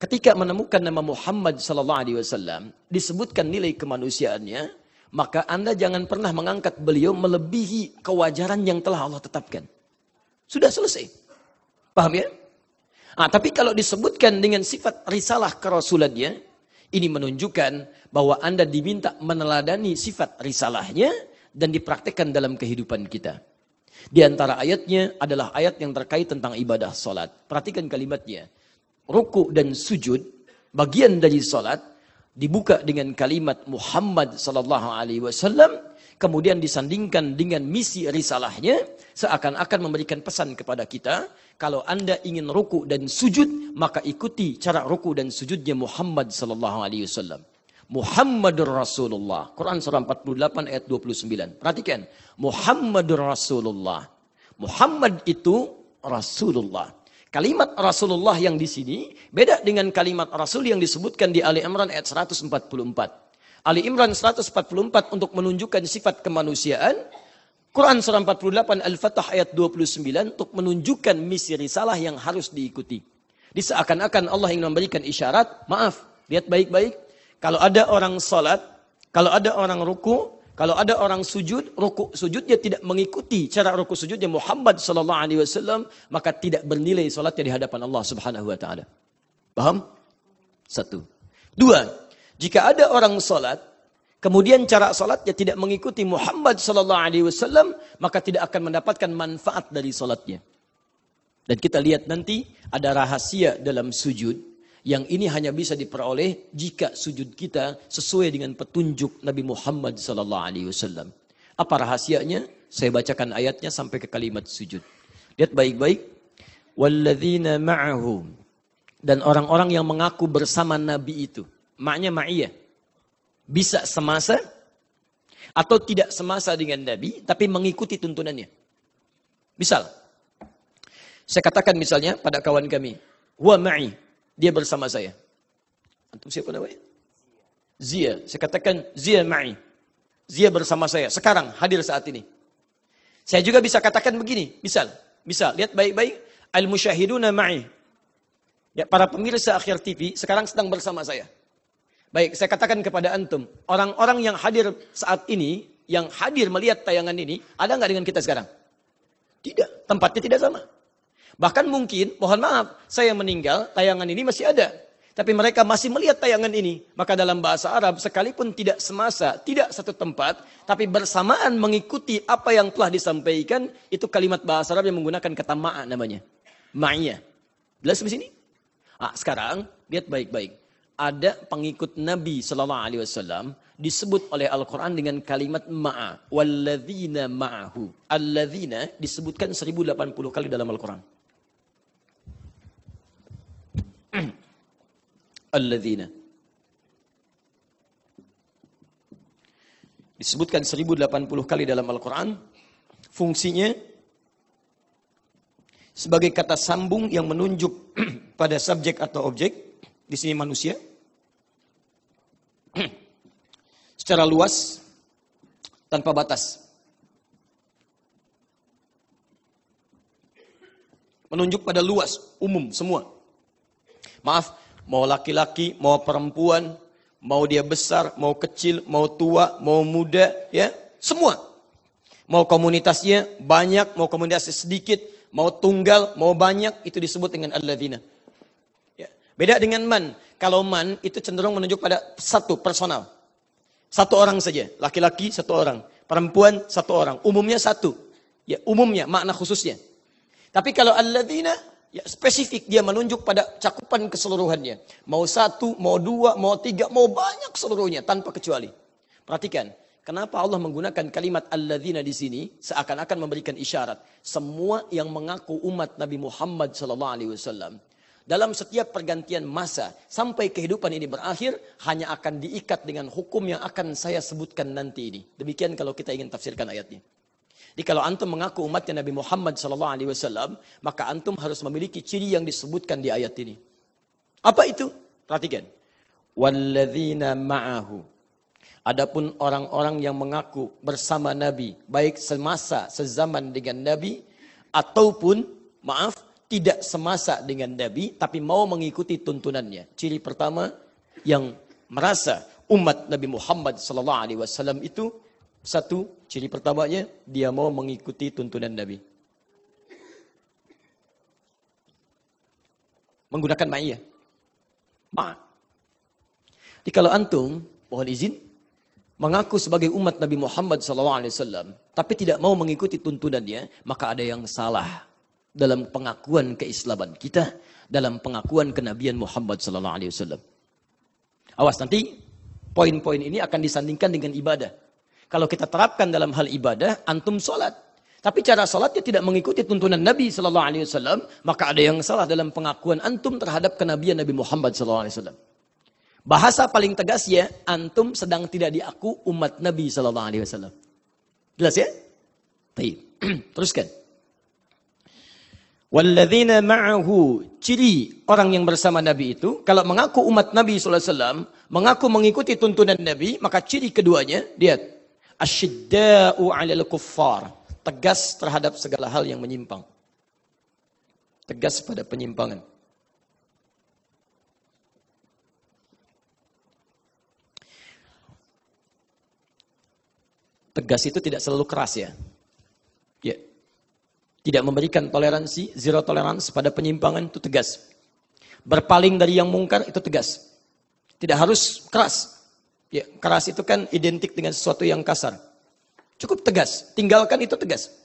ketika menemukan nama Muhammad sallallahu alaihi wasallam, disebutkan nilai kemanusiaannya, maka Anda jangan pernah mengangkat beliau melebihi kewajaran yang telah Allah tetapkan. Sudah selesai. Paham ya? Tapi kalau disebutkan dengan sifat risalah kerasulannya, ini menunjukkan bahwa Anda diminta meneladani sifat risalahnya dan dipraktekkan dalam kehidupan kita. Di antara ayatnya adalah ayat yang terkait tentang ibadah salat. Perhatikan kalimatnya. Ruku dan sujud, bagian dari salat, dibuka dengan kalimat Muhammad sallallahu alaihi wasallam, kemudian disandingkan dengan misi risalahnya, seakan-akan memberikan pesan kepada kita, kalau Anda ingin ruku dan sujud, maka ikuti cara ruku dan sujudnya Muhammad sallallahu alaihi wasallam. Muhammadur Rasulullah. Quran surah 48 ayat 29. Perhatikan, Muhammadur Rasulullah. Muhammad itu Rasulullah. Kalimat Rasulullah yang di sini beda dengan kalimat Rasul yang disebutkan di Ali Imran ayat 144. Ali Imran 144 untuk menunjukkan sifat kemanusiaan. Quran surah 48 Al-Fatah ayat 29 untuk menunjukkan misi risalah yang harus diikuti. Seakan-akan Allah ingin memberikan isyarat, maaf, lihat baik-baik. Kalau ada orang salat, kalau ada orang ruku, kalau ada orang sujud, ruku sujudnya tidak mengikuti cara ruku sujudnya Muhammad sallallahu alaihi wasallam, maka tidak bernilai salatnya di hadapan Allah Subhanahu wa taala. Paham? 1. 2. Jika ada orang salat, kemudian cara salatnya tidak mengikuti Muhammad sallallahu alaihi wasallam, maka tidak akan mendapatkan manfaat dari salatnya. Dan kita lihat nanti ada rahasia dalam sujud yang ini hanya bisa diperoleh jika sujud kita sesuai dengan petunjuk Nabi Muhammad sallallahu alaihi wasallam. Apa rahasianya? Saya bacakan ayatnya sampai ke kalimat sujud. Lihat baik-baik. Walladzina ma'ahu. Dan orang-orang yang mengaku bersama Nabi itu. Maknya ma'iyah. Bisa semasa atau tidak semasa dengan Nabi, tapi mengikuti tuntunannya. Misal, saya katakan misalnya pada kawan kami, huwa ma'i. Dia bersama saya. Antum siapa namanya? Zia. Saya katakan Zia ma'i. Zia bersama saya. Sekarang hadir saat ini. Saya juga bisa katakan begini. Misal lihat baik-baik. Al-musyahiduna ma'i. Ya, para pemirsa Akhir TV sekarang sedang bersama saya. Baik, saya katakan kepada antum. Orang-orang yang hadir saat ini, yang hadir melihat tayangan ini, ada nggak dengan kita sekarang? Tidak. Tempatnya tidak sama. Bahkan mungkin, mohon maaf, saya meninggal, tayangan ini masih ada. Tapi mereka masih melihat tayangan ini. Maka dalam bahasa Arab, sekalipun tidak semasa, tidak satu tempat, tapi bersamaan mengikuti apa yang telah disampaikan, itu kalimat bahasa Arab yang menggunakan kata ma'a namanya. Ma'iyah. Jelas di sini? Sekarang, lihat baik-baik. Ada pengikut Nabi SAW disebut oleh Al-Quran dengan kalimat ma'a. Walladzina ma'ahu. Alladzina disebutkan 1080 kali dalam Al-Quran. Alladzina disebutkan 1080 kali dalam Al-Quran. Fungsinya sebagai kata sambung yang menunjuk pada subjek atau objek. Di sini manusia secara luas tanpa batas. Menunjuk pada luas, umum, semua. Maaf, mau laki-laki, mau perempuan, mau dia besar, mau kecil, mau tua, mau muda, ya, semua. Mau komunitasnya banyak, mau komunitasnya sedikit, mau tunggal, mau banyak, itu disebut dengan alladzina. Ya. Beda dengan man. Kalau man itu cenderung menunjuk pada satu, personal. Satu orang saja, laki-laki satu orang, perempuan satu orang, umumnya satu. Ya, umumnya, makna khususnya. Tapi kalau alladzina, ya, spesifik, dia menunjuk pada cakupan keseluruhannya. Mau satu, mau dua, mau tiga, mau banyak seluruhnya tanpa kecuali. Perhatikan, kenapa Allah menggunakan kalimat alladzina di sini seakan-akan memberikan isyarat. Semua yang mengaku umat Nabi Muhammad SAW dalam setiap pergantian masa sampai kehidupan ini berakhir hanya akan diikat dengan hukum yang akan saya sebutkan nanti ini. Demikian kalau kita ingin tafsirkan ayatnya. Jadi kalau antum mengaku umatnya Nabi Muhammad SAW, maka antum harus memiliki ciri yang disebutkan di ayat ini. Apa itu? Perhatikan. Walladzina ma'ahu. Adapun orang-orang yang mengaku bersama Nabi, baik semasa, sezaman dengan Nabi, ataupun, maaf, tidak semasa dengan Nabi, tapi mau mengikuti tuntunannya. Ciri pertama yang merasa umat Nabi Muhammad SAW itu, satu, ciri pertamanya, dia mau mengikuti tuntunan Nabi. Menggunakan ma'iyah. Jadi kalau antum, mohon izin, mengaku sebagai umat Nabi Muhammad SAW, tapi tidak mau mengikuti tuntunannya, maka ada yang salah dalam pengakuan keislaman kita, dalam pengakuan kenabian Muhammad SAW. Awas, nanti poin-poin ini akan disandingkan dengan ibadah. Kalau kita terapkan dalam hal ibadah, antum sholat, tapi cara sholatnya tidak mengikuti tuntunan Nabi SAW, maka ada yang salah dalam pengakuan antum terhadap kenabian Nabi Muhammad SAW. Bahasa paling tegas ya, antum sedang tidak diaku umat Nabi SAW. Jelas ya? Baik. Teruskan. Walladzina ma'ahu, ciri orang yang bersama Nabi itu, kalau mengaku umat Nabi SAW, mengaku mengikuti tuntunan Nabi, maka ciri keduanya, lihat, asyidda'u 'alal kuffar, tegas terhadap segala hal yang menyimpang. Tegas pada penyimpangan. Tegas itu tidak selalu keras ya. Ya. Tidak memberikan toleransi, zero tolerance pada penyimpangan itu tegas. Berpaling dari yang mungkar itu tegas. Tidak harus keras. Ya, keras itu kan identik dengan sesuatu yang kasar. Cukup tegas, tinggalkan itu tegas.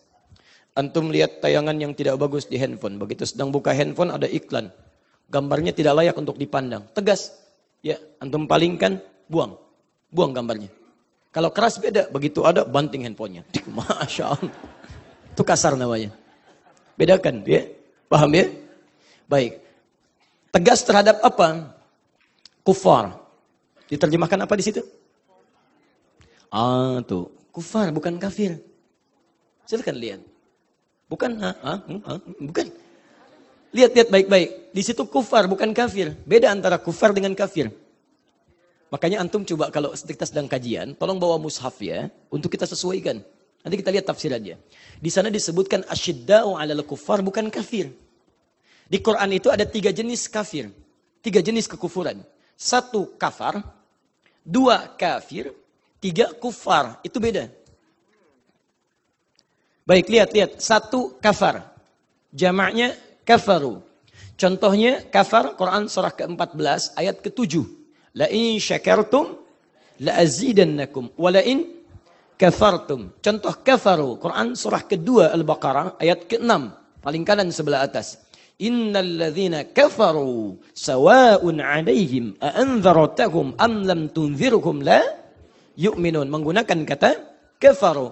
Antum lihat tayangan yang tidak bagus di handphone, begitu sedang buka handphone ada iklan. Gambarnya tidak layak untuk dipandang. Tegas. Ya, antum palingkan, buang. Buang gambarnya. Kalau keras beda, begitu ada banting handphonenya. Masya Allah. Itu kasar namanya. Bedakan, ya. Paham ya? Baik. Tegas terhadap apa? Kufar. Diterjemahkan apa di situ? Tuh. Kufar, bukan kafir. Silakan lihat. Bukan, bukan. Lihat baik-baik. Di situ kufar, bukan kafir. Beda antara kufar dengan kafir. Makanya antum coba kalau kita sedang kajian, tolong bawa mushaf ya, untuk kita sesuaikan. Nanti kita lihat tafsirannya. Di sana disebutkan asyidda'u 'alal kuffar, bukan kafir. Di Quran itu ada 3 jenis kafir. 3 jenis kekufuran. 1 kafar, 2 kafir, 3 kufar. Itu beda. Baik, lihat. 1 kafar. Jamaknya kafaru. Contohnya kafar, Quran surah ke-14 ayat ke-7. La in syakartum la azidannakum wa la in kafartum. Contoh kafaru, Quran surah kedua Al-Baqarah ayat ke-6, paling kanan sebelah atas. Innal ladzina kafaru sawa'un 'alaihim a anzartahum am lam tunzirhum la yu'minun. Menggunakan kata kafaru.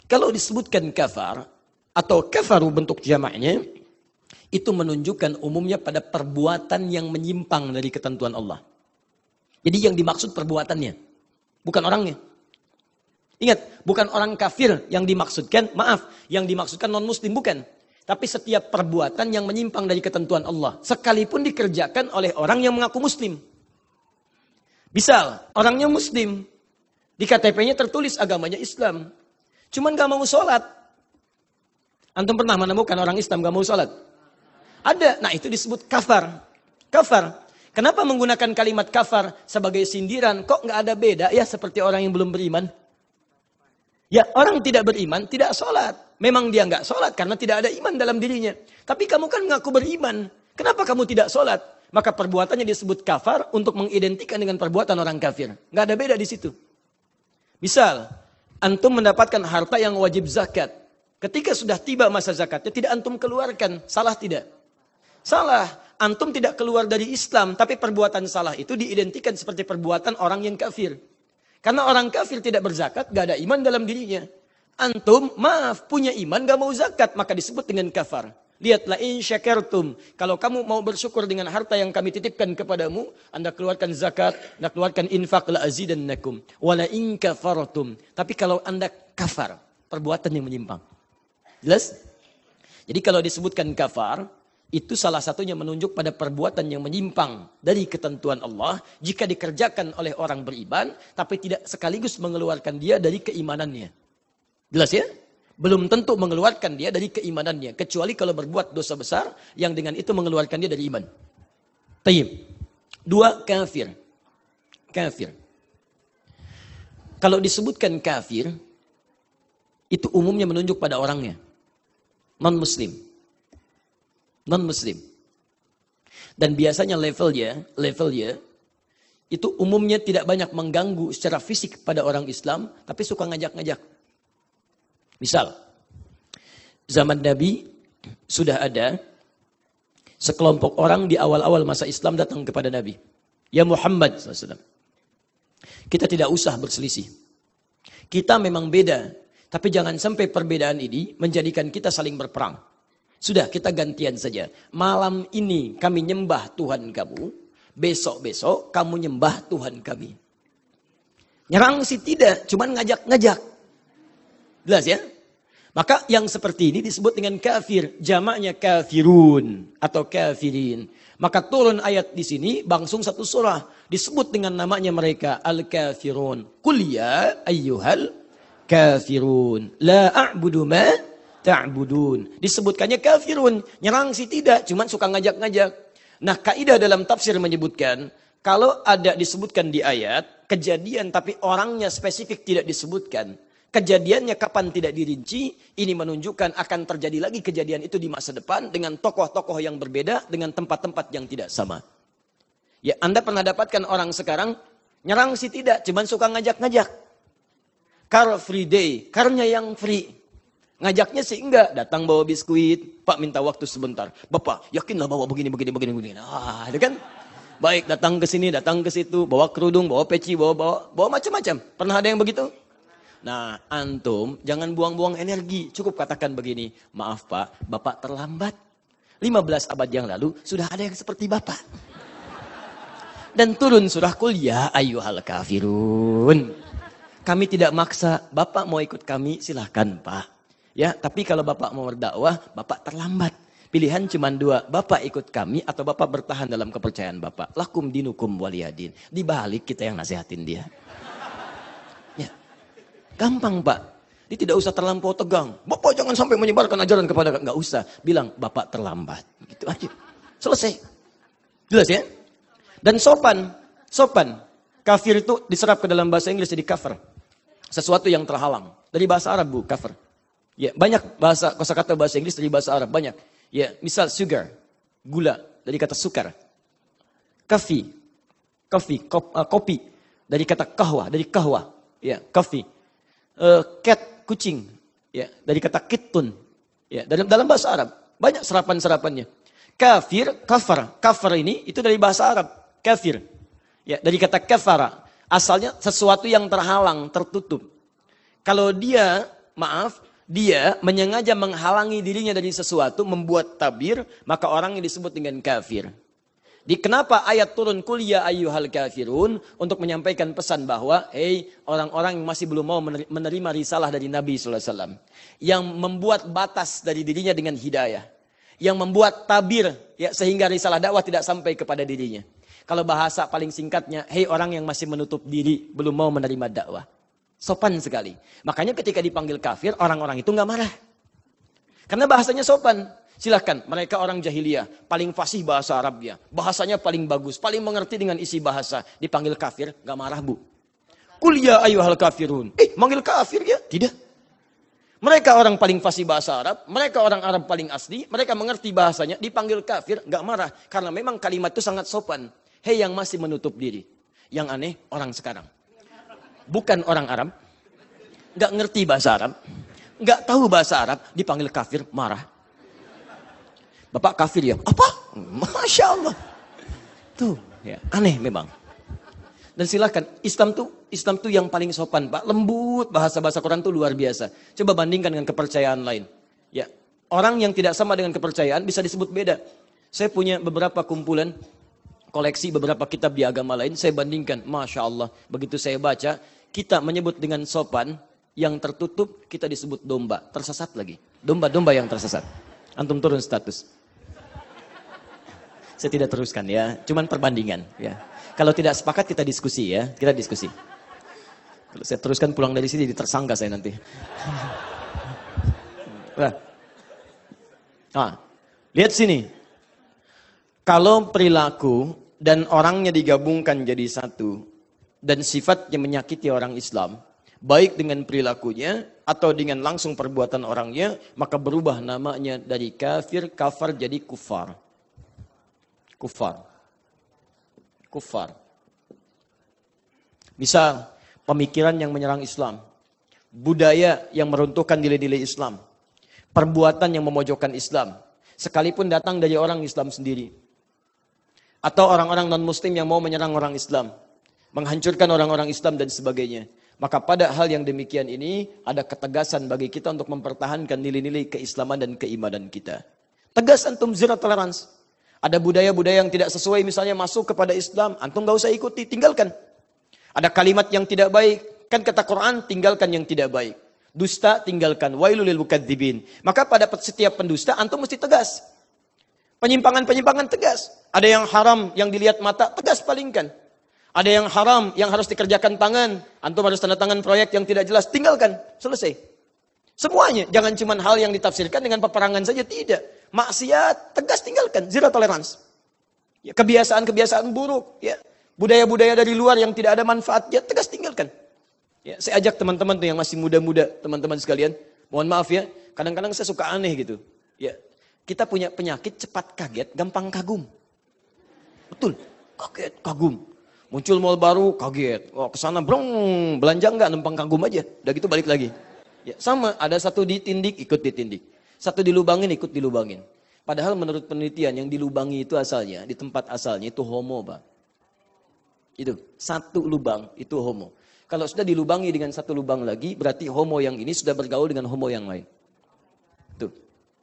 Kalau disebutkan kafar atau kafaru bentuk jamaknya, itu menunjukkan umumnya pada perbuatan yang menyimpang dari ketentuan Allah. Jadi yang dimaksud perbuatannya, bukan orangnya. Ingat, bukan orang kafir yang dimaksudkan, maaf, yang dimaksudkan non-muslim, bukan. Tapi setiap perbuatan yang menyimpang dari ketentuan Allah, sekalipun dikerjakan oleh orang yang mengaku muslim. Misal, orangnya muslim, di KTP-nya tertulis agamanya Islam, cuman gak mau sholat. Antum pernah menemukan orang Islam gak mau sholat? Ada, nah itu disebut kafar. Kafar. Kenapa menggunakan kalimat kafar sebagai sindiran? Kok nggak ada beda ya seperti orang yang belum beriman? Ya orang tidak beriman, tidak sholat. Memang dia nggak sholat karena tidak ada iman dalam dirinya. Tapi kamu kan mengaku beriman. Kenapa kamu tidak sholat? Maka perbuatannya disebut kafar untuk mengidentikan dengan perbuatan orang kafir. Nggak ada beda di situ. Misal, antum mendapatkan harta yang wajib zakat. Ketika sudah tiba masa zakatnya, tidak antum keluarkan. Salah tidak? Salah. Antum tidak keluar dari Islam, tapi perbuatan salah itu diidentikan seperti perbuatan orang yang kafir. Karena orang kafir tidak berzakat, gak ada iman dalam dirinya. Antum, maaf, punya iman, gak mau zakat, maka disebut dengan kafar. Lihatlah, in syakartum. Kalau kamu mau bersyukur dengan harta yang kami titipkan kepadamu, Anda keluarkan zakat, Anda keluarkan infak, la azidannakum. Wala in kafartum. Tapi kalau Anda kafar, perbuatan yang menyimpang. Jelas? Jadi kalau disebutkan kafar, itu salah satunya menunjuk pada perbuatan yang menyimpang dari ketentuan Allah jika dikerjakan oleh orang beriman, tapi tidak sekaligus mengeluarkan dia dari keimanannya. Jelas ya? Belum tentu mengeluarkan dia dari keimanannya. Kecuali kalau berbuat dosa besar yang dengan itu mengeluarkan dia dari iman. Tayyib. 2, kafir. Kafir. Kalau disebutkan kafir, itu umumnya menunjuk pada orangnya. Non-muslim. Non-muslim. Dan biasanya levelnya itu umumnya tidak banyak mengganggu secara fisik pada orang Islam, tapi suka ngajak-ngajak. Misal, zaman Nabi sudah ada sekelompok orang di awal-awal masa Islam datang kepada Nabi. Ya Muhammad SAW. Kita tidak usah berselisih. Kita memang beda, tapi jangan sampai perbedaan ini menjadikan kita saling berperang. Sudah, kita gantian saja. Malam ini kami nyembah Tuhan kamu, besok-besok kamu nyembah Tuhan kami. Nyerang sih tidak, cuman ngajak-ngajak. Jelas ya? Maka yang seperti ini disebut dengan kafir. Jamaknya kafirun atau kafirin. Maka turun ayat di sini, langsung satu surah. Disebut dengan namanya mereka, al-kafirun. Qul ya ayyuhal kafirun. La a'budu ma ta'budun. Disebutkannya kafirun. Nyerang sih tidak, cuman suka ngajak-ngajak. Nah, kaidah dalam tafsir menyebutkan, kalau ada disebutkan di ayat, kejadian tapi orangnya spesifik tidak disebutkan. Kejadiannya kapan tidak dirinci, ini menunjukkan akan terjadi lagi kejadian itu di masa depan dengan tokoh-tokoh yang berbeda, dengan tempat-tempat yang tidak sama. Ya, Anda pernah dapatkan orang sekarang, nyerang sih tidak, cuman suka ngajak-ngajak. Car free day, karnya yang free. Ngajaknya sih enggak, datang bawa biskuit, Pak minta waktu sebentar. Bapak, yakinlah bawa begini. Ah, itu kan? Baik, datang ke sini, datang ke situ, bawa kerudung, bawa peci, bawa macam-macam. Pernah ada yang begitu? Nah, antum jangan buang-buang energi. Cukup katakan begini, maaf Pak, Bapak terlambat. 15 abad yang lalu sudah ada yang seperti Bapak. Dan turun surah Qul ya ayyuhal kafirun. Kami tidak maksa, Bapak mau ikut kami silahkan Pak. Ya, tapi kalau Bapak mau berdakwah, Bapak terlambat. Pilihan cuma 2, Bapak ikut kami atau Bapak bertahan dalam kepercayaan Bapak. Lakum dinukum waliyadin. Di balik kita yang nasihatin dia. Gampang Pak, dia tidak usah terlampau tegang. Bapak jangan sampai menyebarkan ajaran kepada, nggak usah. Bilang Bapak terlambat, gitu aja. Selesai. Jelas ya? Dan sopan. Kafir itu diserap ke dalam bahasa Inggris jadi kafir. Sesuatu yang terhalang. Dari bahasa Arab bu, kafir. Ya, banyak kosakata bahasa Inggris dari bahasa Arab, banyak. Ya, misal sugar, gula, dari kata sukar. Kopi, dari kata kahwa. Ya, coffee. Cat, kucing, ya, dari kata kitun, ya, dalam bahasa Arab banyak serapan-serapannya. Kafir ini itu dari bahasa Arab, kafir, ya, dari kata kafara, asalnya sesuatu yang terhalang, tertutup. Kalau dia menyengaja menghalangi dirinya dari sesuatu, membuat tabir, maka orang yang disebut dengan kafir. Kenapa ayat turun Qul ya ayyuhal kafirun untuk menyampaikan pesan bahwa hei orang-orang yang masih belum mau menerima risalah dari Nabi SAW, yang membuat batas dari dirinya dengan hidayah, yang membuat tabir ya, sehingga risalah dakwah tidak sampai kepada dirinya. Kalau bahasa paling singkatnya, hei orang yang masih menutup diri belum mau menerima dakwah. Sopan sekali. Makanya ketika dipanggil kafir, orang-orang itu nggak marah. Karena bahasanya sopan. Silahkan, mereka orang jahiliyah, paling fasih bahasa Arabnya, bahasanya paling bagus, paling mengerti dengan isi bahasa. Dipanggil kafir, gak marah bu. Qul ya ayyuhal kafirun. Manggil kafir ya? Tidak. Mereka orang paling fasih bahasa Arab, mereka orang Arab paling asli, mereka mengerti bahasanya, dipanggil kafir, gak marah. Karena memang kalimat itu sangat sopan. Hei yang masih menutup diri. Yang aneh, orang sekarang. Bukan orang Arab, gak ngerti bahasa Arab, gak tahu bahasa Arab, dipanggil kafir, marah. Bapak kafir ya? Apa? Masya Allah. Tuh, ya, aneh memang. Dan silakan, Islam tuh yang paling sopan, Pak. Lembut, bahasa-bahasa Quran tuh luar biasa. Coba bandingkan dengan kepercayaan lain. Ya, orang yang tidak sama dengan kepercayaan bisa disebut beda. Saya punya beberapa kumpulan, koleksi beberapa kitab di agama lain. Saya bandingkan, Masya Allah. Begitu saya baca, kita menyebut dengan sopan, yang tertutup kita disebut domba. Tersesat lagi. Domba-domba yang tersesat. Antum turun status. Saya tidak teruskan ya, cuman perbandingan ya. Kalau tidak sepakat kita diskusi ya, kita diskusi. Kalau saya teruskan pulang dari sini jadi tersangka saya nanti. Nah, lihat sini. Kalau perilaku dan orangnya digabungkan jadi satu, dan sifatnya menyakiti orang Islam, baik dengan perilakunya atau dengan langsung perbuatan orangnya, maka berubah namanya dari kafir, kafar jadi kufar. Kufar. Kufar. Misal, pemikiran yang menyerang Islam, budaya yang meruntuhkan nilai-nilai Islam, perbuatan yang memojokkan Islam, sekalipun datang dari orang Islam sendiri, atau orang-orang non-muslim yang mau menyerang orang Islam, menghancurkan orang-orang Islam dan sebagainya. Maka pada hal yang demikian ini, ada ketegasan bagi kita untuk mempertahankan nilai-nilai keislaman dan keimanan kita. Tegas antum, zero tolerance. Ada budaya-budaya yang tidak sesuai, misalnya masuk kepada Islam, antum gak usah ikuti, tinggalkan. Ada kalimat yang tidak baik, kan kata Quran, tinggalkan yang tidak baik. Dusta, tinggalkan. Wailul lil mukadzibin. Maka pada setiap pendusta, antum mesti tegas. Penyimpangan-penyimpangan tegas. Ada yang haram, yang dilihat mata, tegas palingkan. Ada yang haram, yang harus dikerjakan tangan. Antum harus tanda tangan proyek yang tidak jelas, tinggalkan. Selesai. Semuanya. Jangan cuma hal yang ditafsirkan dengan peperangan saja, tidak. Maksiat, tegas tinggalkan. Zero tolerance. Ya, kebiasaan-kebiasaan buruk. Ya. Budaya-budaya dari luar yang tidak ada manfaatnya, tegas tinggalkan. Ya, saya ajak teman-teman yang masih muda-muda, teman-teman sekalian. Mohon maaf ya, kadang-kadang saya suka aneh gitu. Ya, kita punya penyakit cepat kaget, gampang kagum. Betul, kaget, kagum. Muncul mall baru, kaget. Oh, kesana brong, belanja enggak, numpang kagum aja. Udah gitu balik lagi. Ya, sama, ada satu ditindik, ikut ditindik. Satu dilubangin, ikut dilubangin. Padahal menurut penelitian yang dilubangi itu asalnya, di tempat asalnya itu homo, Pak. Itu, satu lubang itu homo. Kalau sudah dilubangi dengan satu lubang lagi, berarti homo yang ini sudah bergaul dengan homo yang lain.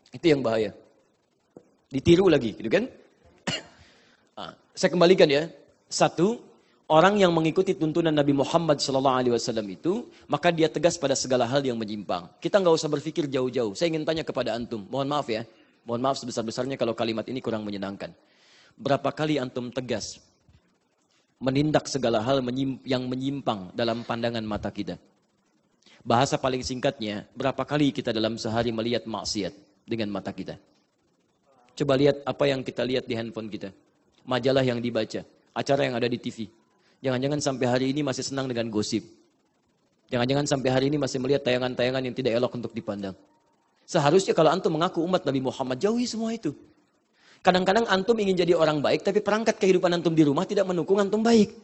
Itu yang bahaya. Ditiru lagi, gitu kan? Saya kembalikan ya. Satu, orang yang mengikuti tuntunan Nabi Muhammad SAW itu, maka dia tegas pada segala hal yang menyimpang. Kita nggak usah berpikir jauh-jauh. Saya ingin tanya kepada antum, mohon maaf ya, mohon maaf sebesar-besarnya kalau kalimat ini kurang menyenangkan. Berapa kali antum tegas menindak segala hal yang menyimpang dalam pandangan mata kita? Bahasa paling singkatnya, berapa kali kita dalam sehari melihat maksiat dengan mata kita? Coba lihat apa yang kita lihat di handphone kita. Majalah yang dibaca, acara yang ada di TV. Jangan-jangan sampai hari ini masih senang dengan gosip. Jangan-jangan sampai hari ini masih melihat tayangan-tayangan yang tidak elok untuk dipandang. Seharusnya kalau antum mengaku umat Nabi Muhammad, jauhi semua itu. Kadang-kadang antum ingin jadi orang baik, tapi perangkat kehidupan antum di rumah tidak mendukung antum baik.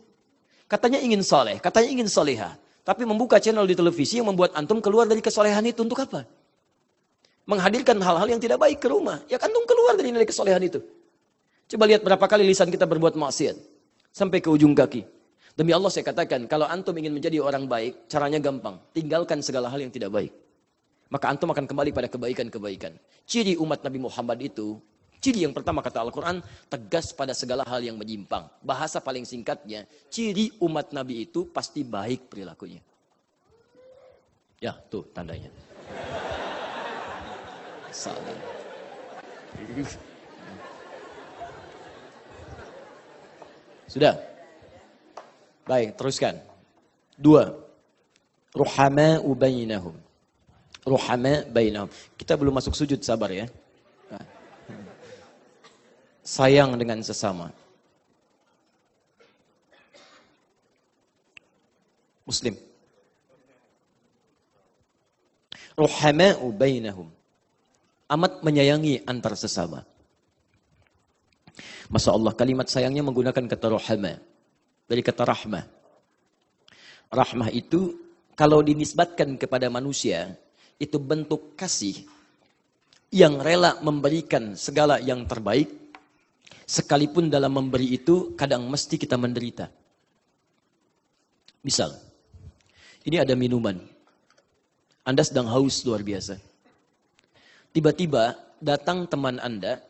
Katanya ingin soleh, katanya ingin solehah. Tapi membuka channel di televisi yang membuat antum keluar dari kesolehan itu untuk apa? Menghadirkan hal-hal yang tidak baik ke rumah. Ya antum keluar dari nilai kesolehan itu. Coba lihat berapa kali lisan kita berbuat maksiat. Sampai ke ujung kaki. Demi Allah saya katakan, kalau antum ingin menjadi orang baik, caranya gampang. Tinggalkan segala hal yang tidak baik. Maka antum akan kembali pada kebaikan-kebaikan. Ciri umat Nabi Muhammad itu, ciri yang pertama kata Al-Quran, tegas pada segala hal yang menyimpang. Bahasa paling singkatnya, ciri umat Nabi itu pasti baik perilakunya. Ya, tuh tandanya. Salah. Sudah? Baik, teruskan. 2. Ruhama'u bainahum. Ruhama' bainahum. Kita belum masuk sujud, sabar ya. Sayang dengan sesama. Muslim. Ruhama'u bainahum. Amat menyayangi antar sesama. Masya Allah, kalimat sayangnya menggunakan kata ruhama. Dari kata rahmah. Rahmah itu, kalau dinisbatkan kepada manusia, itu bentuk kasih yang rela memberikan segala yang terbaik, sekalipun dalam memberi itu kadang mesti kita menderita. Misal, ini ada minuman. Anda sedang haus luar biasa. Tiba-tiba datang teman Anda,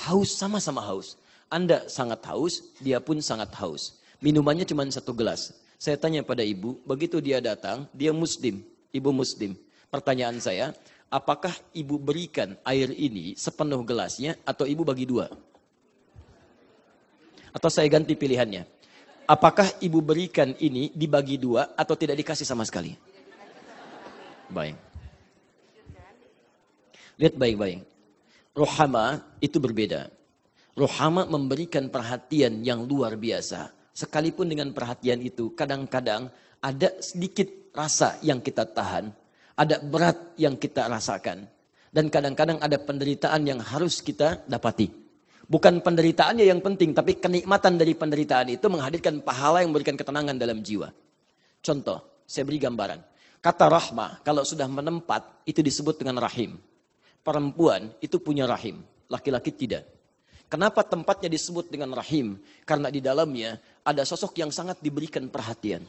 haus, sama-sama haus. Anda sangat haus, dia pun sangat haus. Minumannya cuma 1 gelas. Saya tanya pada ibu, begitu dia datang, dia muslim, ibu muslim. Pertanyaan saya, apakah ibu berikan air ini sepenuh gelasnya atau ibu bagi 2? Atau saya ganti pilihannya. Apakah ibu berikan ini dibagi 2 atau tidak dikasih sama sekali? Baik. Lihat baik-baik. Ruhama itu berbeda. Ruhama memberikan perhatian yang luar biasa. Sekalipun dengan perhatian itu, kadang-kadang ada sedikit rasa yang kita tahan. Ada berat yang kita rasakan. Dan kadang-kadang ada penderitaan yang harus kita dapati. Bukan penderitaannya yang penting, tapi kenikmatan dari penderitaan itu menghadirkan pahala yang memberikan ketenangan dalam jiwa. Contoh, saya beri gambaran. Kata rahmah, kalau sudah menempat, itu disebut dengan rahim. Perempuan itu punya rahim, laki-laki tidak. Kenapa tempatnya disebut dengan rahim? Karena di dalamnya ada sosok yang sangat diberikan perhatian.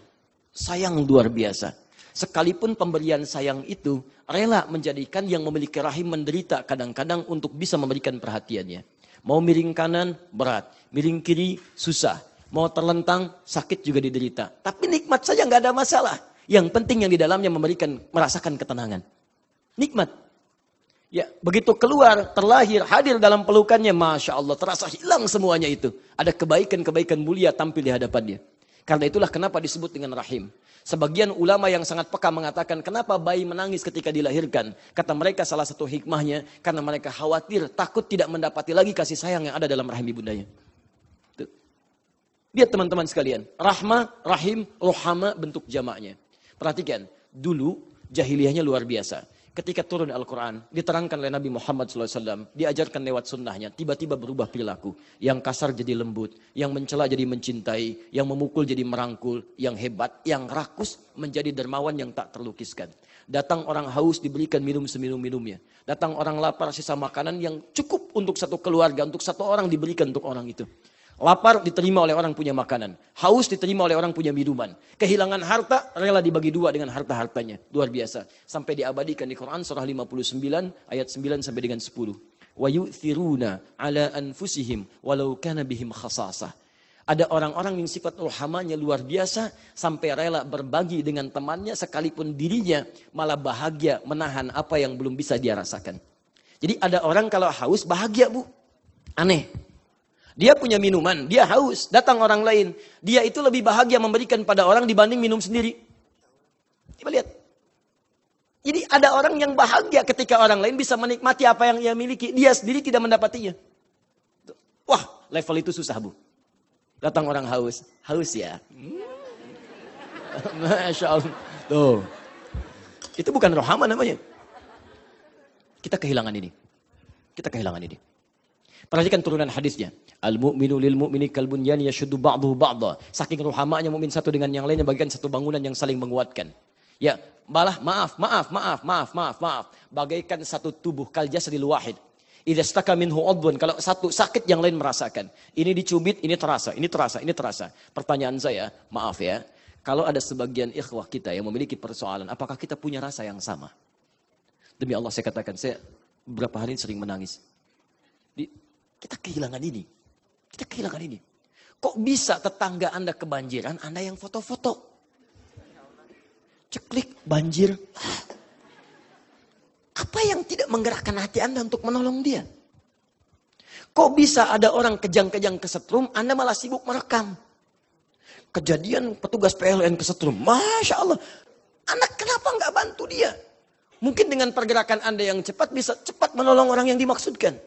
Sayang luar biasa. Sekalipun pemberian sayang itu rela menjadikan yang memiliki rahim menderita kadang-kadang untuk bisa memberikan perhatiannya. Mau miring kanan, berat. Miring kiri, susah. Mau terlentang, sakit juga diderita. Tapi nikmat saja nggak ada masalah. Yang penting yang di dalamnya merasakan ketenangan. Nikmat. Ya, begitu keluar, terlahir, hadir dalam pelukannya, Masya Allah, terasa hilang semuanya itu. Ada kebaikan-kebaikan mulia tampil di hadapannya. Karena itulah kenapa disebut dengan rahim. Sebagian ulama yang sangat peka mengatakan, kenapa bayi menangis ketika dilahirkan? Kata mereka salah satu hikmahnya, karena mereka khawatir, takut tidak mendapati lagi kasih sayang yang ada dalam rahim ibundanya. Tuh. Lihat teman-teman sekalian, rahmah, rahim, rohama bentuk jamaknya. Perhatikan, dulu jahiliyahnya luar biasa. Ketika turun Al-Quran, diterangkan oleh Nabi Muhammad SAW, diajarkan lewat sunnahnya, tiba-tiba berubah perilaku. Yang kasar jadi lembut, yang mencela jadi mencintai, yang memukul jadi merangkul, yang hebat, yang rakus menjadi dermawan yang tak terlukiskan. Datang orang haus diberikan minum seminum-minumnya. Datang orang lapar sisa makanan yang cukup untuk satu keluarga, untuk satu orang diberikan untuk orang itu. Lapar diterima oleh orang punya makanan. Haus diterima oleh orang punya minuman. Kehilangan harta rela dibagi dua dengan harta-hartanya. Luar biasa. Sampai diabadikan di Quran surah 59 ayat 9 sampai dengan 10. Wa yu'thiruna ala anfusihim walau kana bihim khasasah. Ada orang-orang yang sifat ruhamanya luar biasa sampai rela berbagi dengan temannya sekalipun dirinya malah bahagia menahan apa yang belum bisa dia rasakan. Jadi ada orang kalau haus bahagia, Bu. Aneh. Dia punya minuman, dia haus, datang orang lain. Dia itu lebih bahagia memberikan pada orang dibanding minum sendiri. Coba lihat. Jadi ada orang yang bahagia ketika orang lain bisa menikmati apa yang ia miliki. Dia sendiri tidak mendapatinya. Wah, level itu susah, Bu. Datang orang haus. Haus ya? Masya Allah. Tuh. Itu bukan rohama namanya. Kita kehilangan ini. Kita kehilangan ini. Perhatikan turunan hadisnya. Al-mu'minu lil mu'mini kal bunyan yashuddu ba'dahu ba'dha. Saking ruhamanya mukmin satu dengan yang lainnya bagikan satu bangunan yang saling menguatkan. Ya, malah maaf. Bagaikan satu tubuh kal jasadil wahid. Idza staka minhu 'udhun, kalau satu sakit yang lain merasakan. Ini dicubit, ini terasa, ini terasa, ini terasa. Pertanyaan saya, maaf ya, kalau ada sebagian ikhwah kita yang memiliki persoalan, apakah kita punya rasa yang sama? Demi Allah saya katakan, saya beberapa hari sering menangis. Kita kehilangan ini. Kita kehilangan ini. Kok bisa tetangga Anda kebanjiran, Anda yang foto-foto? Ceklik, banjir. Apa yang tidak menggerakkan hati Anda untuk menolong dia? Kok bisa ada orang kejang-kejang kesetrum, Anda malah sibuk merekam? Kejadian petugas PLN kesetrum. Masya Allah. Anda kenapa nggak bantu dia? Mungkin dengan pergerakan Anda yang cepat, bisa cepat menolong orang yang dimaksudkan.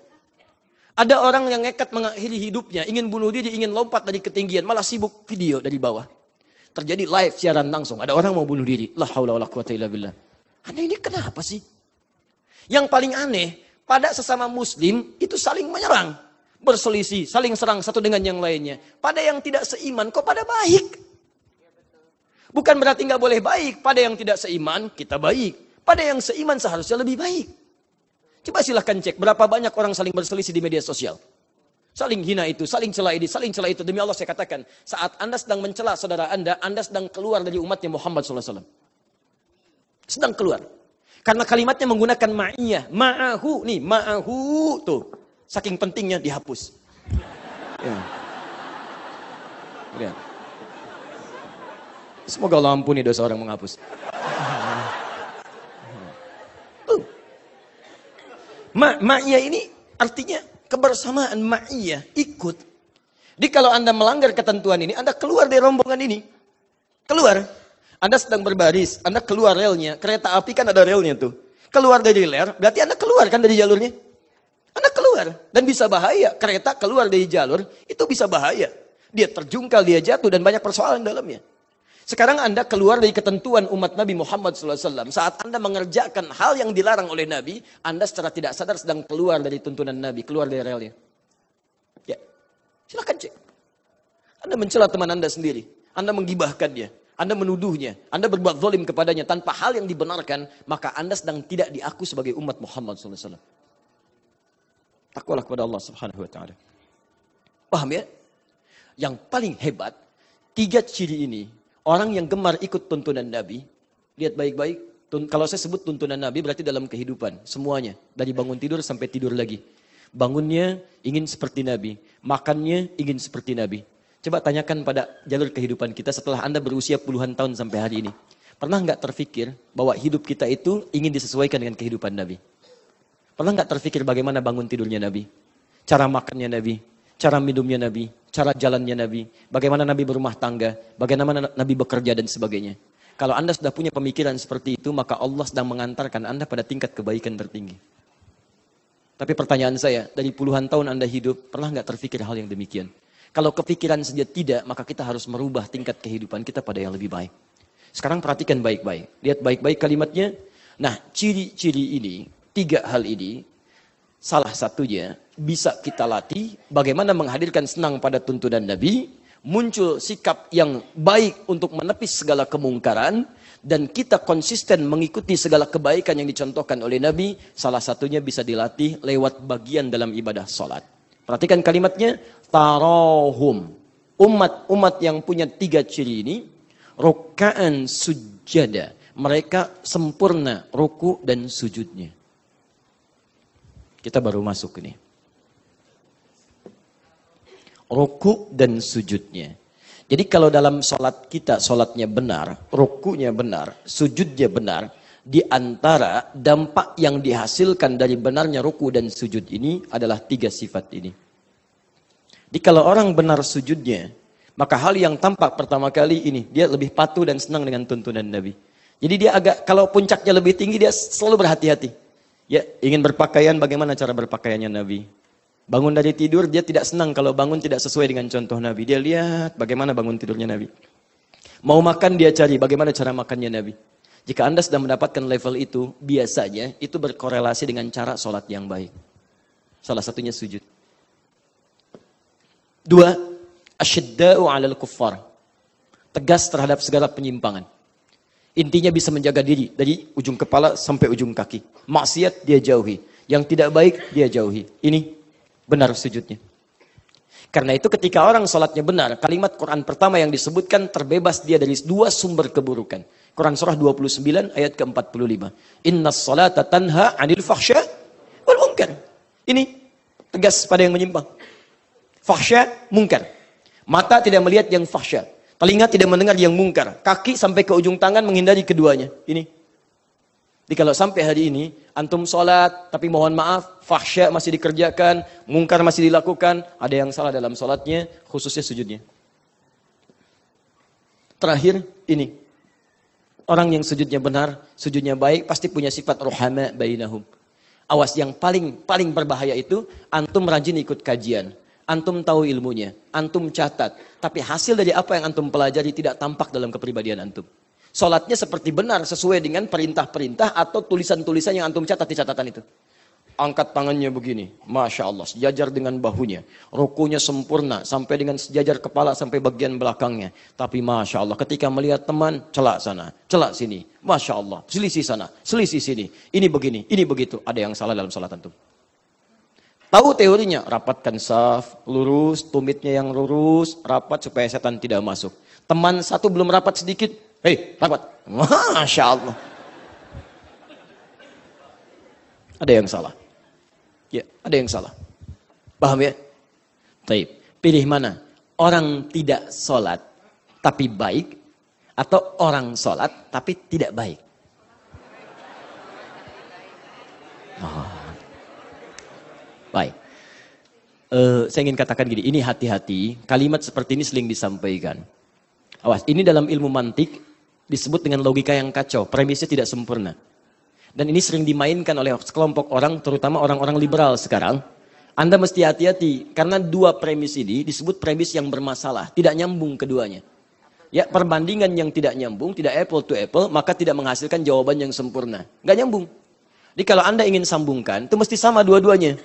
Ada orang yang nekat mengakhiri hidupnya, ingin bunuh diri, ingin lompat dari ketinggian, malah sibuk video dari bawah. Terjadi live siaran langsung, ada orang mau bunuh diri. La haula wala quwata illa billah. Anda ini kenapa sih? Yang paling aneh, pada sesama muslim itu saling menyerang, berselisih, saling serang satu dengan yang lainnya. Pada yang tidak seiman, kok pada baik? Bukan berarti nggak boleh baik. Pada yang tidak seiman, kita baik. Pada yang seiman seharusnya lebih baik. Coba silahkan cek berapa banyak orang saling berselisih di media sosial. Saling hina itu, saling celah ini, saling celah itu. Demi Allah saya katakan, saat Anda sedang mencela saudara Anda sedang keluar dari umatnya Muhammad SAW. Sedang keluar. Karena kalimatnya menggunakan ma'iyah. Ma'ahu, nih ma'ahu tuh. Saking pentingnya dihapus. Ya. Lihat. Semoga Allah ampuni dosa orang menghapus. Ma'iyah ini artinya kebersamaan, ma'iyah, ikut. Jadi kalau Anda melanggar ketentuan ini, Anda keluar dari rombongan ini. Keluar. Anda sedang berbaris, Anda keluar relnya. Kereta api kan ada relnya tuh. Keluar dari rel, berarti Anda keluar kan dari jalurnya? Anda keluar. Dan bisa bahaya. Kereta keluar dari jalur, itu bisa bahaya. Dia terjungkal, dia jatuh, dan banyak persoalan dalamnya. Sekarang Anda keluar dari ketentuan umat Nabi Muhammad SAW. Saat Anda mengerjakan hal yang dilarang oleh Nabi, Anda secara tidak sadar sedang keluar dari tuntunan Nabi, keluar dari relnya. Ya, silakan cek. Anda mencela teman Anda sendiri. Anda menggibahkan dia. Anda menuduhnya. Anda berbuat zalim kepadanya tanpa hal yang dibenarkan, maka Anda sedang tidak diaku sebagai umat Muhammad SAW. Takwalah kepada Allah Subhanahu wa Ta'ala. Paham ya? Yang paling hebat, 3 ciri ini. Orang yang gemar ikut tuntunan Nabi, lihat baik-baik, kalau saya sebut tuntunan Nabi berarti dalam kehidupan, semuanya. Dari bangun tidur sampai tidur lagi. Bangunnya ingin seperti Nabi, makannya ingin seperti Nabi. Coba tanyakan pada jalur kehidupan kita setelah Anda berusia puluhan tahun sampai hari ini. Pernah nggak terfikir bahwa hidup kita itu ingin disesuaikan dengan kehidupan Nabi? Pernah nggak terfikir bagaimana bangun tidurnya Nabi? Cara makannya Nabi? Cara minumnya Nabi, cara jalannya Nabi, bagaimana Nabi berumah tangga, bagaimana Nabi bekerja dan sebagainya. Kalau Anda sudah punya pemikiran seperti itu, maka Allah sedang mengantarkan Anda pada tingkat kebaikan tertinggi. Tapi pertanyaan saya, dari puluhan tahun Anda hidup, pernah nggak terfikir hal yang demikian? Kalau kepikiran saja tidak, maka kita harus merubah tingkat kehidupan kita pada yang lebih baik. Sekarang perhatikan baik-baik, lihat baik-baik kalimatnya. Nah, ciri-ciri ini, 3 hal ini, salah satunya bisa kita latih bagaimana menghadirkan senang pada tuntunan Nabi, muncul sikap yang baik untuk menepis segala kemungkaran, dan kita konsisten mengikuti segala kebaikan yang dicontohkan oleh Nabi. Salah satunya bisa dilatih lewat bagian dalam ibadah sholat. Perhatikan kalimatnya, tarahum. Umat-umat yang punya 3 ciri ini, ruka'an sujada. Mereka sempurna ruku dan sujudnya. Kita baru masuk ini. Ruku dan sujudnya. Jadi kalau dalam sholat kita, sholatnya benar, rukunya benar, sujudnya benar, di antara dampak yang dihasilkan dari benarnya ruku dan sujud ini adalah 3 sifat ini. Jadi kalau orang benar sujudnya, maka hal yang tampak pertama kali ini, dia lebih patuh dan senang dengan tuntunan Nabi. Jadi dia agak, kalau puncaknya lebih tinggi, dia selalu berhati-hati. Ya, ingin berpakaian, bagaimana cara berpakaiannya Nabi? Bangun dari tidur, dia tidak senang kalau bangun tidak sesuai dengan contoh Nabi. Dia lihat bagaimana bangun tidurnya Nabi. Mau makan, dia cari bagaimana cara makannya Nabi. Jika Anda sudah mendapatkan level itu, biasanya itu berkorelasi dengan cara sholat yang baik. Salah satunya sujud. 2, asyidda'u 'alal kuffar. Tegas terhadap segala penyimpangan. Intinya bisa menjaga diri dari ujung kepala sampai ujung kaki. Maksiat dia jauhi. Yang tidak baik dia jauhi. Ini benar sujudnya. Karena itu ketika orang sholatnya benar, kalimat Quran pertama yang disebutkan terbebas dia dari 2 sumber keburukan. Quran surah 29 ayat ke-45. Innas sholata tanha 'anil fahsya wal munkar. Ini tegas pada yang menyimpang. Fahsya, munkar. Mata tidak melihat yang fahsya. Telinga tidak mendengar yang munkar. Kaki sampai ke ujung tangan menghindari keduanya. Ini. Jadi kalau sampai hari ini, antum sholat, tapi mohon maaf, fahsya masih dikerjakan, mungkar masih dilakukan, ada yang salah dalam sholatnya, khususnya sujudnya. Terakhir, ini. Orang yang sujudnya benar, sujudnya baik, pasti punya sifat ruhama bainahum. Awas, yang paling berbahaya itu, antum rajin ikut kajian. Antum tahu ilmunya, antum catat. Tapi hasil dari apa yang antum pelajari tidak tampak dalam kepribadian antum. Sholatnya seperti benar sesuai dengan perintah-perintah atau tulisan-tulisan yang antum catat di catatan itu. Angkat tangannya begini, Masya Allah, sejajar dengan bahunya. Rukunya sempurna, sampai dengan sejajar kepala sampai bagian belakangnya. Tapi Masya Allah, ketika melihat teman, celak sana, celak sini. Masya Allah, selisih sana, selisih sini. Ini begini, ini begitu. Ada yang salah dalam sholat antum. Tahu teorinya, rapatkan saf, lurus, tumitnya yang lurus, rapat supaya setan tidak masuk. Teman satu belum rapat sedikit, hei, rapat. Masya Allah. Ada yang salah. Ya, ada yang salah. Paham ya? Taib. Pilih mana? Orang tidak sholat tapi baik, atau orang sholat tapi tidak baik? Oh. Baik. Saya ingin katakan gini, ini hati-hati, kalimat seperti ini sering disampaikan. Awas, ini dalam ilmu mantik disebut dengan logika yang kacau, premisnya tidak sempurna. Dan ini sering dimainkan oleh sekelompok orang, terutama orang-orang liberal sekarang. Anda mesti hati-hati, karena dua premis ini disebut premis yang bermasalah, tidak nyambung keduanya. Ya, perbandingan yang tidak nyambung, tidak apple to apple, maka tidak menghasilkan jawaban yang sempurna. Nggak nyambung. Jadi kalau Anda ingin sambungkan, itu mesti sama dua-duanya.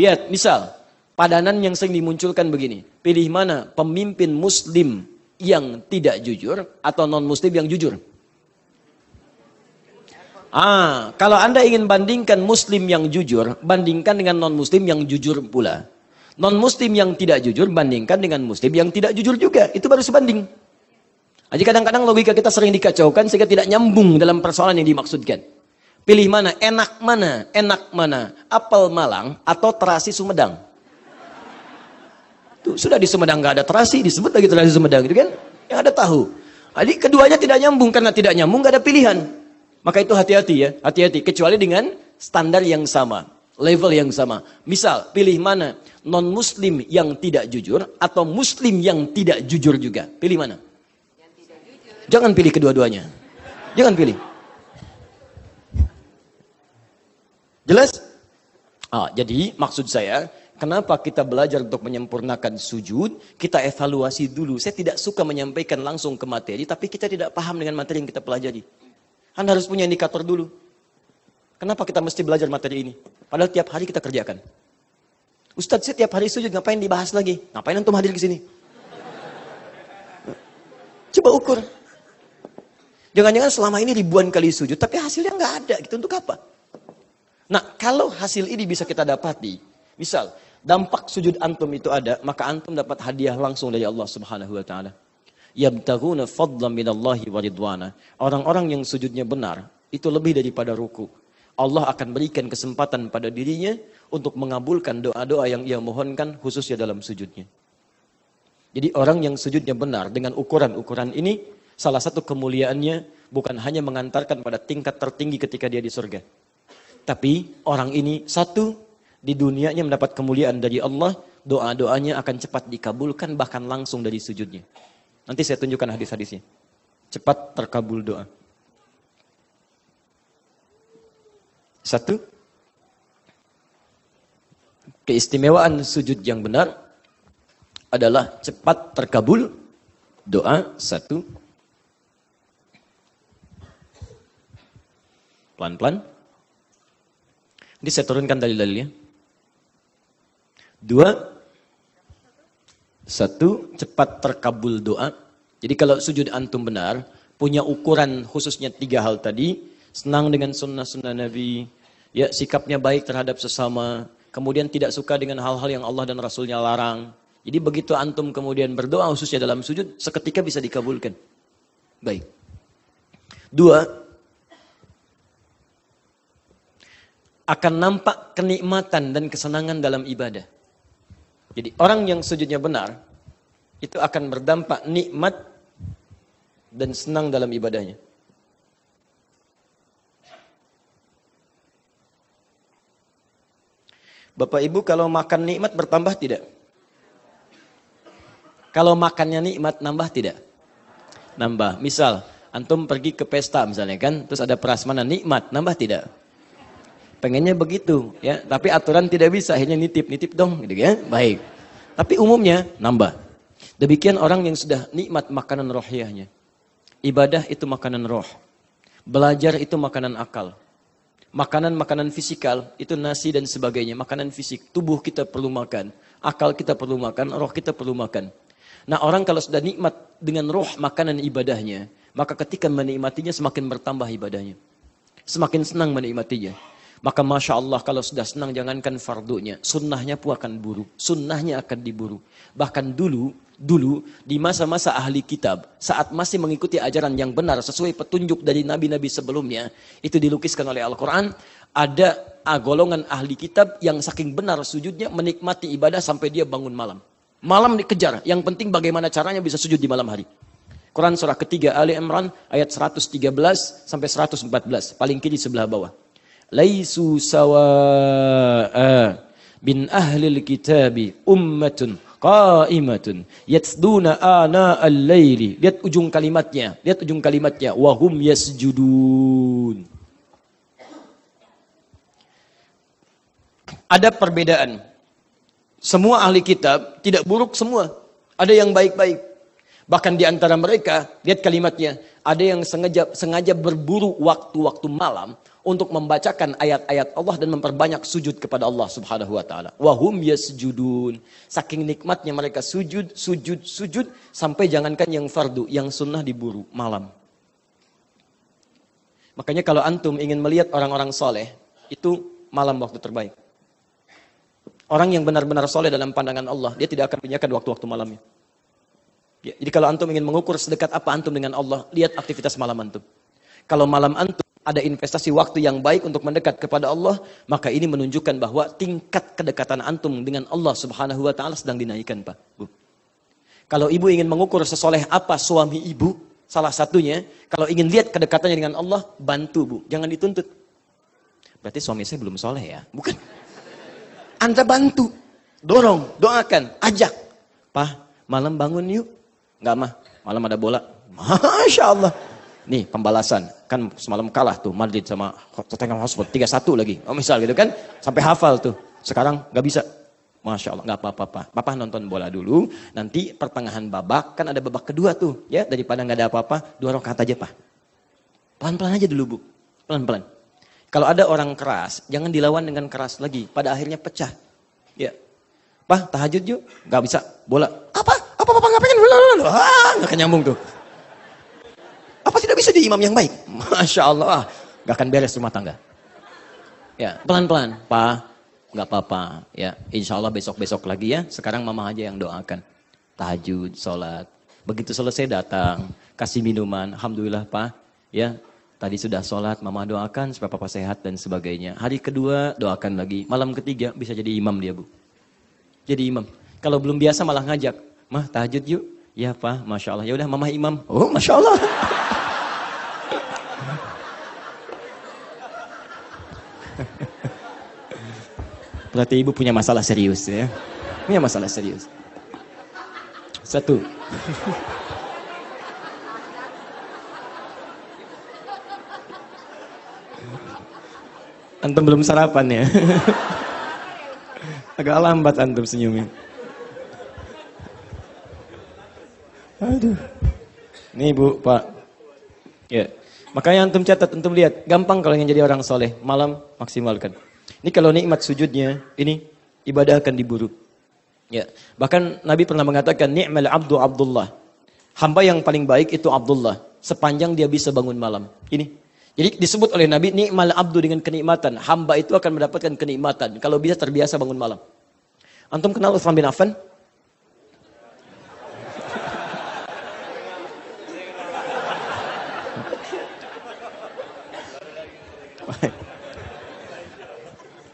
Lihat, misal, padanan yang sering dimunculkan begini. Pilih mana pemimpin muslim yang tidak jujur atau non-muslim yang jujur? Kalau Anda ingin bandingkan muslim yang jujur, bandingkan dengan non-muslim yang jujur pula. Non-muslim yang tidak jujur, bandingkan dengan muslim yang tidak jujur juga. Itu baru sebanding. Jadi kadang-kadang logika kita sering dikacaukan sehingga tidak nyambung dalam persoalan yang dimaksudkan. Pilih mana? Enak mana? Enak mana? Apel Malang atau terasi Sumedang? Tuh, sudah di Sumedang nggak ada terasi, disebut lagi terasi Sumedang, gitu kan? Yang ada tahu. Jadi keduanya tidak nyambung, karena tidak nyambung nggak ada pilihan. Maka itu hati-hati ya, hati-hati. Kecuali dengan standar yang sama, level yang sama. Misal, pilih mana? Non-muslim yang tidak jujur atau muslim yang tidak jujur juga? Pilih mana? Yang tidak jujur. Jangan pilih kedua-duanya. Jangan pilih. Jelas? Jadi maksud saya, kenapa kita belajar untuk menyempurnakan sujud, kita evaluasi dulu. Saya tidak suka menyampaikan langsung ke materi, tapi kita tidak paham dengan materi yang kita pelajari. Anda harus punya indikator dulu. Kenapa kita mesti belajar materi ini? Padahal tiap hari kita kerjakan. Ustadz, saya tiap hari sujud, ngapain dibahas lagi? Ngapain antum hadir ke sini? Coba ukur. Jangan-jangan selama ini ribuan kali sujud, tapi hasilnya nggak ada. Gitu, untuk apa? Nah, kalau hasil ini bisa kita dapati, misal, dampak sujud antum itu ada, maka antum dapat hadiah langsung dari Allah Subhanahu wa taala. Yabtaghuna fadlan minallahi wa ridwana. Orang-orang yang sujudnya benar, itu lebih daripada ruku. Allah akan berikan kesempatan pada dirinya untuk mengabulkan doa-doa yang ia mohonkan, khususnya dalam sujudnya. Jadi orang yang sujudnya benar dengan ukuran-ukuran ini, salah satu kemuliaannya bukan hanya mengantarkan pada tingkat tertinggi ketika dia di surga. Tapi orang ini satu, di dunianya mendapat kemuliaan dari Allah, doa-doanya akan cepat dikabulkan, bahkan langsung dari sujudnya. Nanti saya tunjukkan hadis-hadisnya. Cepat terkabul doa. Satu, keistimewaan sujud yang benar adalah cepat terkabul doa. Satu, pelan-pelan. Ini saya turunkan dalil-dalilnya. Dua, satu, cepat terkabul doa. Jadi kalau sujud antum benar, punya ukuran khususnya 3 hal tadi, senang dengan sunnah-sunnah Nabi, ya sikapnya baik terhadap sesama, kemudian tidak suka dengan hal-hal yang Allah dan Rasulnya larang. Jadi begitu antum kemudian berdoa khususnya dalam sujud, seketika bisa dikabulkan. Baik. Dua, akan nampak kenikmatan dan kesenangan dalam ibadah. Jadi orang yang sujudnya benar, itu akan berdampak nikmat dan senang dalam ibadahnya. Bapak Ibu, kalau makan nikmat bertambah tidak? Kalau makannya nikmat, nambah tidak? Nambah. Misal, antum pergi ke pesta misalnya kan, terus ada prasmanan nikmat, nambah tidak? Pengennya begitu, ya. Tapi aturan tidak bisa, akhirnya nitip dong, gitu ya. Baik. Tapi umumnya nambah. Demikian orang yang sudah nikmat makanan rohiyahnya. Ibadah itu makanan roh. Belajar itu makanan akal. Makanan-makanan fisikal itu nasi dan sebagainya, makanan fisik. Tubuh kita perlu makan, akal kita perlu makan, roh kita perlu makan. Nah, orang kalau sudah nikmat dengan roh makanan ibadahnya, maka ketika menikmatinya semakin bertambah ibadahnya. Semakin senang menikmatinya. Maka Masya Allah kalau sudah senang jangankan fardunya, sunnahnya pun akan buru. Sunnahnya akan diburu. Bahkan dulu di masa-masa ahli kitab, saat masih mengikuti ajaran yang benar sesuai petunjuk dari nabi-nabi sebelumnya, itu dilukiskan oleh Al-Quran, ada golongan ahli kitab yang saking benar sujudnya menikmati ibadah sampai dia bangun malam. Malam dikejar, yang penting bagaimana caranya bisa sujud di malam hari. Quran surah ketiga Ali Imran ayat 113 sampai 114, paling kiri sebelah bawah. Laisu sawa'a bin ahlil kitabi ummatun qa'imatun yatsduna ana al-laili. Lihat ujung kalimatnya, wahum yasjudun. ada perbedaan. Semua ahli kitab tidak buruk semua. Ada yang baik-baik. Bahkan di antara mereka, lihat kalimatnya, ada yang sengaja berburu waktu-waktu malam untuk membacakan ayat-ayat Allah dan memperbanyak sujud kepada Allah Subhanahu wa taala. Wa hum yasjudun. Saking nikmatnya mereka sujud sampai jangankan yang fardu, yang sunnah diburu malam. Makanya kalau antum ingin melihat orang-orang soleh, itu malam waktu terbaik. Orang yang benar-benar soleh dalam pandangan Allah, dia tidak akan pinjamkan waktu-waktu malamnya. Ya, jadi kalau antum ingin mengukur sedekat apa antum dengan Allah, lihat aktivitas malam antum. Kalau malam antum ada investasi waktu yang baik untuk mendekat kepada Allah, maka ini menunjukkan bahwa tingkat kedekatan antum dengan Allah Subhanahu wa taala sedang dinaikkan, Pak, Bu. Kalau ibu ingin mengukur sesoleh apa suami ibu, salah satunya, kalau ingin lihat kedekatannya dengan Allah, bantu, Bu. Jangan dituntut. Berarti suami saya belum soleh ya? Bukan. Anda bantu, dorong, doakan, ajak. Pak, malam bangun yuk. Enggak mah, malam ada bola. Masya Allah. Nih pembalasan, kan semalam kalah tuh Madrid sama Tottenham Hotspur 3-1 lagi. Oh misal gitu kan, sampai hafal tuh. Sekarang nggak bisa. Masya Allah, nggak apa-apa. Papa nonton bola dulu, nanti pertengahan babak, kan ada babak kedua tuh. Ya, daripada nggak ada apa-apa, 2 rakaat aja, Pak. Pelan-pelan aja dulu, Bu. Pelan-pelan. Kalau ada orang keras, jangan dilawan dengan keras lagi. Pada akhirnya pecah. Ya. Pak, tahajud yuk. Nggak bisa. Bola. Apa Papa ngapain? Nggak akan nyambung tuh. Apa tidak bisa jadi imam yang baik? Masya Allah. Nggak akan beres rumah tangga. Ya, pelan-pelan. Pak, nggak apa-apa. Ya, insya Allah besok-besok lagi ya. Sekarang mama aja yang doakan. Tahajud, sholat. Begitu selesai datang. Kasih minuman. Alhamdulillah, Pak. Ya. Tadi sudah sholat, mama doakan supaya papa sehat dan sebagainya. Hari kedua doakan lagi. Malam ketiga bisa jadi imam dia, Bu. Jadi imam. Kalau belum biasa malah ngajak. Mah tahajud yuk. Ya Pak, Masya Allah. Ya udah mama imam. Oh Masya Allah. Berarti ibu punya masalah serius ya. Punya masalah serius. Satu. Antum belum sarapan ya. Agak lambat antum senyumnya. Aduh. Nih Bu, Pak. Ya. Makanya antum catat, antum lihat. Gampang kalau ingin jadi orang soleh. Malam maksimalkan. Ini kalau nikmat sujudnya, ini ibadah akan diburu. Ya. Bahkan Nabi pernah mengatakan, ni'mal abdu Abdullah. Hamba yang paling baik itu Abdullah. Sepanjang dia bisa bangun malam. Ini. Jadi disebut oleh Nabi, ni'mal abdu dengan kenikmatan. Hamba itu akan mendapatkan kenikmatan. Kalau bisa terbiasa bangun malam. Antum kenal Utsman bin Affan?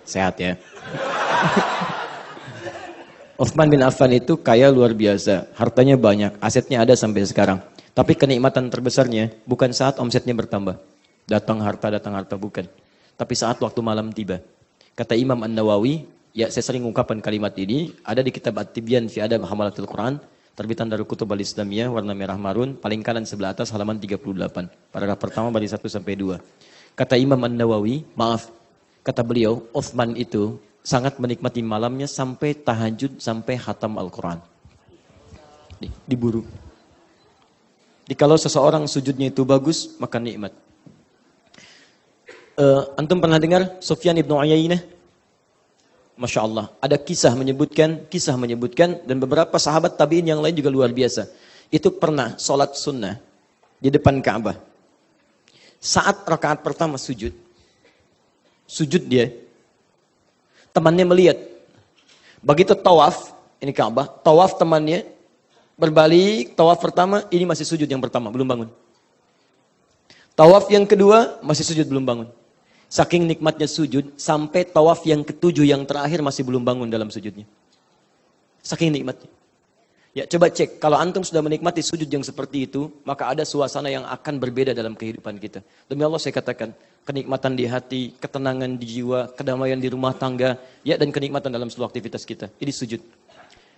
Sehat ya. Utsman bin Affan itu kaya luar biasa. Hartanya banyak, asetnya ada sampai sekarang. Tapi kenikmatan terbesarnya bukan saat omsetnya bertambah. Datang harta bukan. Tapi saat waktu malam tiba. Kata Imam An-Nawawi, ya saya sering ungkapkan kalimat ini, ada di kitab At-Tibyan fi Adab Hamalatil Quran, terbitan dari Kutub Al-Islamiyah, warna merah marun, paling kanan sebelah atas halaman 38. Paragraf pertama baris 1 sampai 2. Kata Imam An-Nawawi, kata beliau, Utsman itu sangat menikmati malamnya sampai tahajud, sampai khatam Al-Quran. Diburu. Jadi kalau seseorang sujudnya itu bagus, maka nikmat. Antum pernah dengar Sufyan ibn Uyainah? Masya Allah. Ada kisah menyebutkan, dan beberapa sahabat tabi'in yang lain juga luar biasa. Itu pernah sholat sunnah di depan Ka'bah. Saat rakaat pertama sujud dia, temannya melihat. Begitu tawaf, ini Ka'bah, tawaf temannya, berbalik, tawaf pertama, ini masih sujud yang pertama, belum bangun. Tawaf yang kedua, masih sujud, belum bangun. Saking nikmatnya sujud, sampai tawaf yang ketujuh yang terakhir masih belum bangun dalam sujudnya. Saking nikmatnya. Ya coba cek, kalau antum sudah menikmati sujud yang seperti itu, maka ada suasana yang akan berbeda dalam kehidupan kita. Demi Allah saya katakan, kenikmatan di hati, ketenangan di jiwa, kedamaian di rumah tangga, ya dan kenikmatan dalam seluruh aktivitas kita. Ini sujud.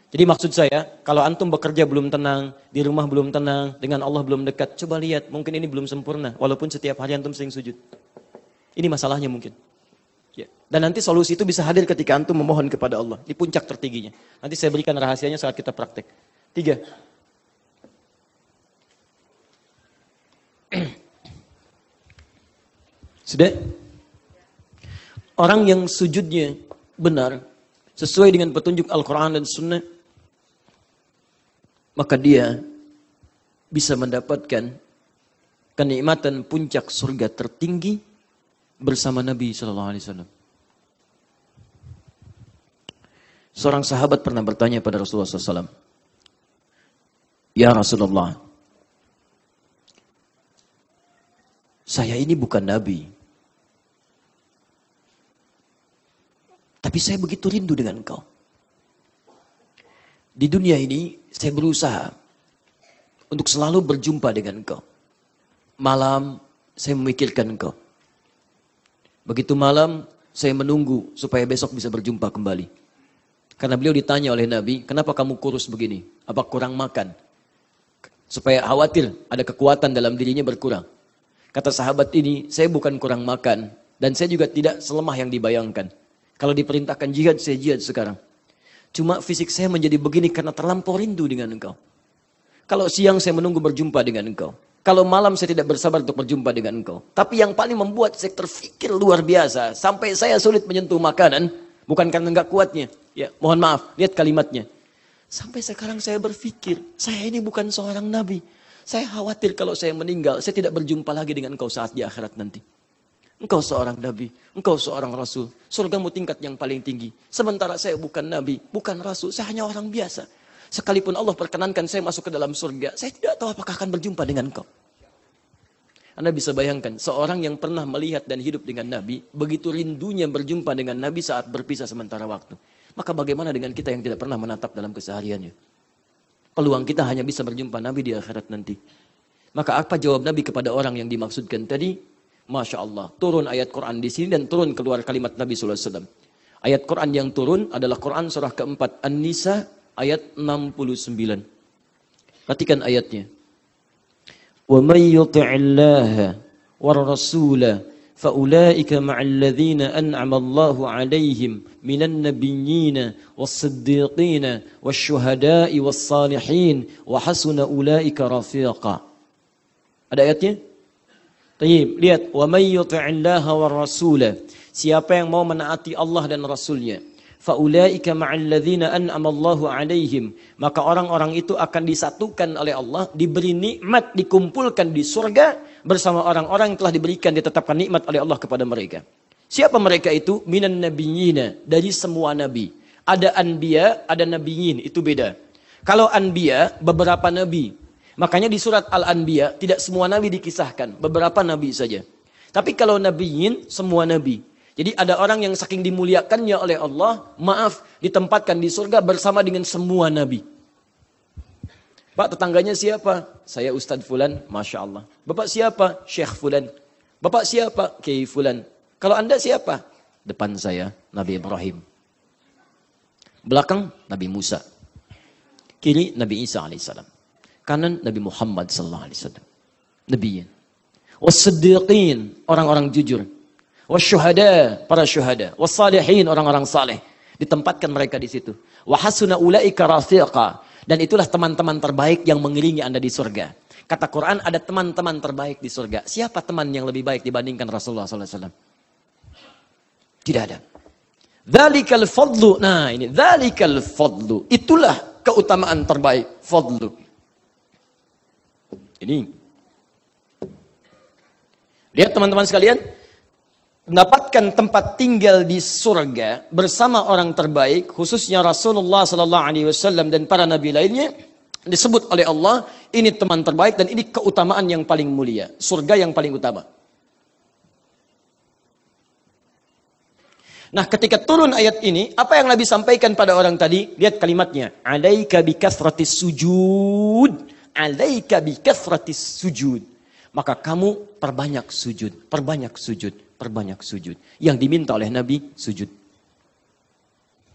Jadi maksud saya, kalau antum bekerja belum tenang, di rumah belum tenang, dengan Allah belum dekat, coba lihat, mungkin ini belum sempurna, walaupun setiap hari antum sering sujud. Ini masalahnya mungkin. Ya. Dan nanti solusi itu bisa hadir ketika antum memohon kepada Allah. Di puncak tertingginya. Nanti saya berikan rahasianya saat kita praktek. 3. Sudah? Orang yang sujudnya benar, sesuai dengan petunjuk Al-Quran dan Sunnah, maka dia bisa mendapatkan kenikmatan puncak surga tertinggi bersama Nabi SAW. Seorang sahabat pernah bertanya pada Rasulullah SAW, "Ya Rasulullah, saya ini bukan Nabi, tapi saya begitu rindu dengan engkau. Di dunia ini saya berusaha untuk selalu berjumpa dengan engkau. Malam saya memikirkan engkau. Begitu malam saya menunggu supaya besok bisa berjumpa kembali." Karena beliau ditanya oleh Nabi, "Kenapa kamu kurus begini? Apa kurang makan?" Supaya khawatir ada kekuatan dalam dirinya berkurang. Kata sahabat ini, "Saya bukan kurang makan dan saya juga tidak selemah yang dibayangkan. Kalau diperintahkan jihad, saya jihad sekarang. Cuma fisik saya menjadi begini karena terlampau rindu dengan engkau. Kalau siang saya menunggu berjumpa dengan engkau. Kalau malam saya tidak bersabar untuk berjumpa dengan engkau. Tapi yang paling membuat saya terfikir luar biasa, sampai saya sulit menyentuh makanan, bukan karena enggak kuatnya. Ya, mohon maaf, lihat kalimatnya. Sampai sekarang saya berpikir, saya ini bukan seorang nabi. Saya khawatir kalau saya meninggal, saya tidak berjumpa lagi dengan engkau saat di akhirat nanti. Engkau seorang nabi, engkau seorang rasul. Surgamu tingkat yang paling tinggi. Sementara saya bukan nabi, bukan rasul, saya hanya orang biasa. Sekalipun Allah perkenankan saya masuk ke dalam surga, saya tidak tahu apakah akan berjumpa dengan engkau." Anda bisa bayangkan, seorang yang pernah melihat dan hidup dengan Nabi, begitu rindunya berjumpa dengan Nabi saat berpisah sementara waktu. Maka bagaimana dengan kita yang tidak pernah menatap dalam kesehariannya? Peluang kita hanya bisa berjumpa Nabi di akhirat nanti. Maka apa jawab Nabi kepada orang yang dimaksudkan tadi? Masya Allah, turun ayat Quran di sini dan turun keluar kalimat Nabi SAW. Ayat Quran yang turun adalah Quran surah keempat, An-Nisa ayat 69. Perhatikan ayatnya. وَمَنْ يُطِعِ اللَّهَ وَالرَّسُولَ فَأُولَٰئِكَ مَعَ الَّذِينَ أَنْعَمَ اللَّهُ عَلَيْهِمْ مِنَ النَّبِيِّينَ وَالصِّدِّيقِينَ وَالشُّهَدَاءِ وَالصَّالِحِينَ وَحَسُنَ أُولَٰئِكَ رَفِيقًا. Ada ayatnya? Tayyib, lihat. وَمَنْ يُطِعِ اللَّهَ وَالرَّسُولَ. Siapa yang mau menaati Allah dan Rasulnya. Faulaika ma'al ladzina an'ama Allahu 'alaihim, maka orang-orang itu akan disatukan oleh Allah, diberi nikmat, dikumpulkan di surga bersama orang-orang yang telah diberikan, ditetapkan nikmat oleh Allah kepada mereka. Siapa mereka itu? Minan nabiyyina, dari semua nabi. Ada anbiya, ada nabiyyin, itu beda. Kalau anbiya, beberapa nabi. Makanya di surat Al-Anbiya tidak semua nabi dikisahkan, beberapa nabi saja. Tapi kalau nabiyyin, semua nabi. Jadi ada orang yang saking dimuliakannya oleh Allah, maaf, ditempatkan di surga bersama dengan semua nabi. Pak, tetangganya siapa? Saya Ustadz Fulan, Masya Allah. Bapak siapa? Syekh Fulan. Bapak siapa? Kiai Fulan. Kalau Anda siapa? Depan saya, Nabi Ibrahim. Belakang, Nabi Musa. Kiri, Nabi Isa alaihissalam. Kanan, Nabi Muhammad sallallahu alaihi wasallam. Nabiyin. Was-siddiqin, orang-orang jujur. Wasyuhada, para syuhada. Wassalihin, orang-orang saleh. Ditempatkan mereka di situ. Wahasuna ulaika rafiqa. Dan itulah teman-teman terbaik yang mengiringi Anda di surga. Kata Quran, ada teman-teman terbaik di surga. Siapa teman yang lebih baik dibandingkan Rasulullah SAW? Tidak ada. Dzalikal fadlu. Nah ini, dzalikal fadlu. Itulah keutamaan terbaik. Fadlu. Ini. Lihat teman-teman sekalian. Mendapatkan tempat tinggal di surga bersama orang terbaik, khususnya Rasulullah SAW dan para nabi lainnya, disebut oleh Allah, ini teman terbaik dan ini keutamaan yang paling mulia. Surga yang paling utama. Nah, ketika turun ayat ini, apa yang Nabi sampaikan pada orang tadi? Lihat kalimatnya. Alaika bikathratis sujud. Alaika bikathratis sujud. Maka kamu perbanyak sujud. Perbanyak sujud. Perbanyak sujud. Yang diminta oleh Nabi, sujud.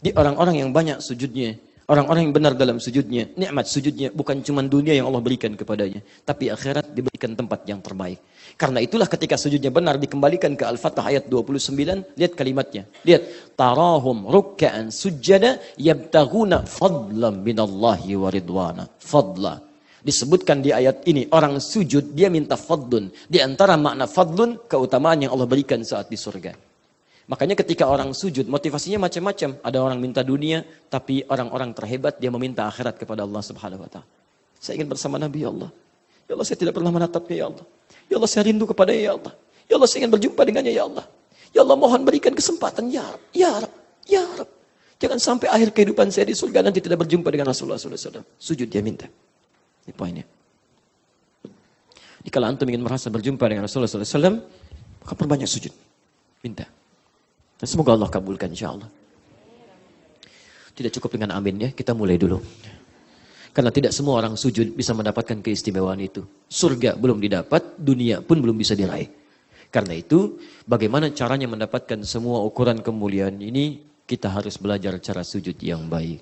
Di orang-orang yang banyak sujudnya, Orang-orang yang benar dalam sujudnya, nikmat sujudnya bukan cuma dunia yang Allah berikan kepadanya, tapi akhirat diberikan tempat yang terbaik. Karena itulah ketika sujudnya benar dikembalikan ke Al-Fatah ayat 29, lihat kalimatnya. Lihat, tarahum rukka'an sujjada yabtaghuna fadlan minallahi wa ridwana. Fadla. Disebutkan di ayat ini, orang sujud dia minta fadlun. Di antara makna fadlun, keutamaan yang Allah berikan saat di surga. Makanya ketika orang sujud, motivasinya macam-macam. Ada orang minta dunia, tapi orang-orang terhebat dia meminta akhirat kepada Allah Subhanahu wa taala. Saya ingin bersama Nabi, ya Allah. Ya Allah, saya tidak pernah menatapnya, ya Allah. Ya Allah, saya rindu kepada-Nya, ya Allah. Ya Allah, saya ingin berjumpa dengannya, ya Allah. Ya Allah, mohon berikan kesempatan, ya Rab, ya Rab, ya Rab. Jangan sampai akhir kehidupan saya di surga nanti tidak berjumpa dengan Rasulullah SAW. Sujud dia minta. Ini poinnya. Jika antum ingin merasa berjumpa dengan Rasulullah SAW, maka perbanyak sujud. Minta. Dan semoga Allah kabulkan, insya Allah. Tidak cukup dengan amin ya, kita mulai dulu. Karena tidak semua orang sujud bisa mendapatkan keistimewaan itu. Surga belum didapat, dunia pun belum bisa diraih. Karena itu, bagaimana caranya mendapatkan semua ukuran kemuliaan ini, kita harus belajar cara sujud yang baik.